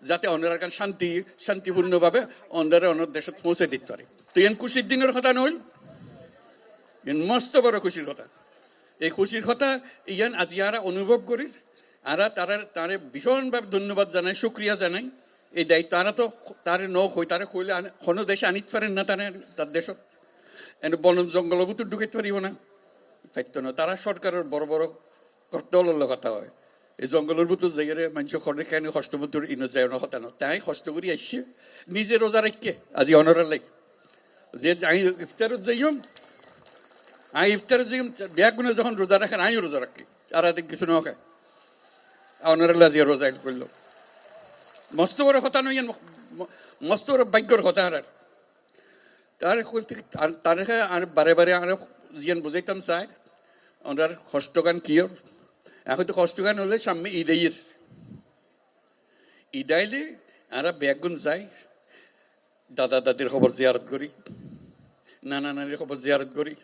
যাতে অন্যরা শান্তিপূর্ণভাবে অন্যরা অন্য দেশত পৌঁছে দিতে পারে। তো এন খুশির দিনের কথা নইল, এন মস্ত বড় খুশির কথা। এই খুশির কথা ইয়ান আজ ইয়ারা অনুভব করি, আরা তারে ভীষণভাবে ধন্যবাদ জানাই, শুক্রিয়া জানাই। এই দায়িত্ব আরা তো তারে তারে কইলে কোনো দেশে আনিতে পারেন না, তার দেশত এনে বন জঙ্গলের ভিতর ঢুকাইতে পারিব না, পাইত না। তারা সরকারের বড় বড় দলের কথা হয়, এই জঙ্গলের ভিতর জায়গায় মানুষ খড়ে কেন কষ্ট মতো ইনো যায় না কথা না। তাই কষ্ট করি আসছে নিজে রোজা রাখকে আজি অনরার লাই যে আমি ইফতারত যাইম, আমি ইফতারত যাইম ব্যাগুনে যখন রোজা রাখেন আমিও রোজা রাখি, আর কিছু না খায় অনারাল্লা যে রোজা করলো। মস্ত বড় কথা নই, মস্ত বড় ভাগ্যর কথা। আর তার আর বারে বারে আর জিয়ান বুঝাইতাম চাই ওনার কষ্টগান কিয়র। এখন তো কষ্টগান হলে সামনে ঈদ আইলে আর ব্যাগুন যাই, দাদা দাদির খবর জিয়ারত করি, নানা নানির খবর জিয়ারত করি,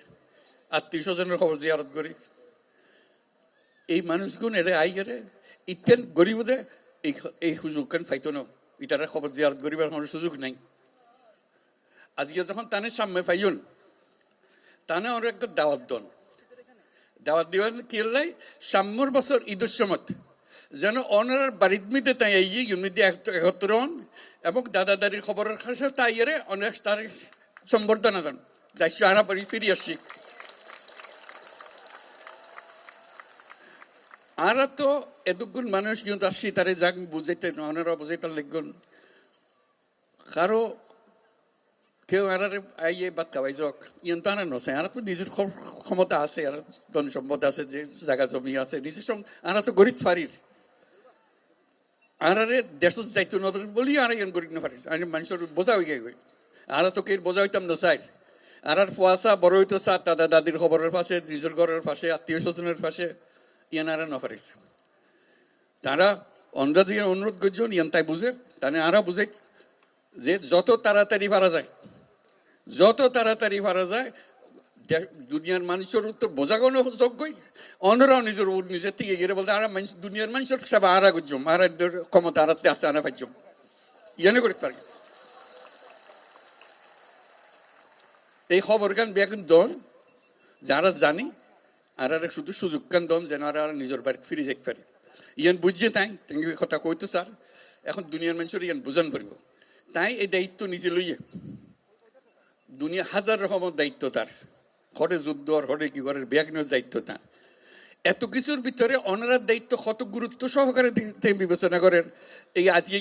আত্মীয় স্বজনের খবর জিয়ারত করি। এই মানুষগুন এরে আই গেলে ইতেন গরিবদে এই সুযোগ কেন পাইতো না, ইটারা খবর জিয়ারত করিবার কোনো সুযোগ নাই। আজকে যখন তানে সামনে পাইন তানে ওর একটা দাওয়াত দন, দাওয়াত দিবেন কি লাই সাম্যর বছর ঈদের সময় যেন অনার বাড়ির মিতে তাই ইউনিটি একত্র হন এবং দাদা দাদির খবরের কাছে তাই এরে অনেক তার সম্বর্ধনা দেন, দায়িত্ব আনা পারি ফিরে আসি। আর তো এতগুণ মানুষ কিন্তু আসছি তারে যাক বুঝাইতে ওনারা বুঝাইতে লিখুন কারো কেউ আর আইয়ে বাদ খাওয়াই যাক ইয়ন তো আনা নছে। আর তো নিজের ক্ষমতা আছে, আর ধন সম্পদ আছে, যে জায়গা জমি আছে নিজের সঙ্গে আনা তো গরিব ফারির আর দেশ যাইতো না বলি আর ইয়ন গরিব না ফারির মানুষের বোঝা হয়ে গে। আর তো কে বোঝা হইতাম না চাই, আর ফুয়াশা বড় হইতো চা দাদা দাদির খবরের পাশে, নিজের ঘরের পাশে, আত্মীয় স্বজনের পাশে ইয়ান আর না পারিস। তারা অন্ধ্রা দিয়ে অনুরোধ করছেন ইয়ান তাই বুঝে তাহলে আরো বুঝে যে যত তাড়াতাড়ি পারা যায়, যত তাড়াতাড়ি পারা যায় দুনিয়ার মানুষের উত্তর বোঝাগোনো যোগ্যই অন্যরাও নিজের থেকে গিয়ে বলতে আর দুনিয়ার মানুষের সব আরা করছম আর ক্ষমতা আরাতে আসে আনা পাইছম ইয়ানে করতে পারি। এই খবর গান বেগুন দন যারা জানি আর শুধু সুযোগ কান দন যেন আর নিজের বাড়িতে ফিরে যেতে পারি। ইয়ান বুঝছে তাই কথা কইতো স্যার এখন দুনিয়ার মানুষের ইয়ান বুঝান পারব, তাই এই দায়িত্ব নিজে লইয়ে দুনিয়া হাজার রকমের দায়িত্ব তার, হরে যুদ্ধ আর হরে কি করে ব্যাগনের দায়িত্ব তার। এত কিছুর ভিতরে অনারার দায়িত্ব কত গুরুত্ব সহকারে বিবেচনা করেন এই আজকে